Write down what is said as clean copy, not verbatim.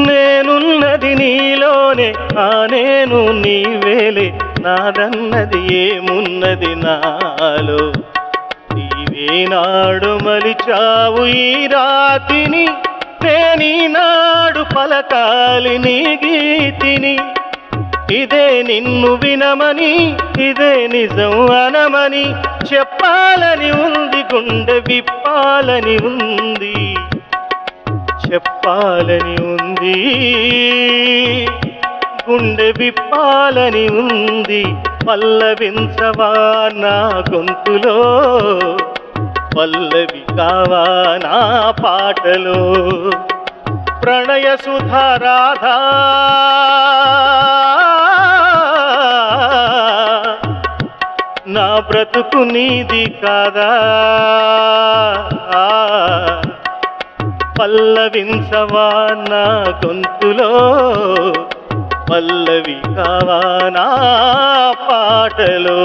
నేనున్నది నీలోనే ఆ నేను నీవేలే నాదన్నది ఏమున్నది నాలో నీవేనాడు మలిచావు ఈ రాతిని నేనీనాడు పలకాలి నీ గీతిని ఇదే నిన్ను వినమని ఇదే నిజం అనమని చెప్పాలని ఉంది గుండె విప్పాలని ఉంది చెప్పాలని ఉంది గుండె విప్పాలని ఉంది పల్లవించవా నా గొంతులో పల్లవి కావా నా పాటలో ప్రణయ సుధారాధా నా బ్రతుకు నీది కాదా పల్లవించవా నా గొంతులో పల్లవి కావా నా పాటలో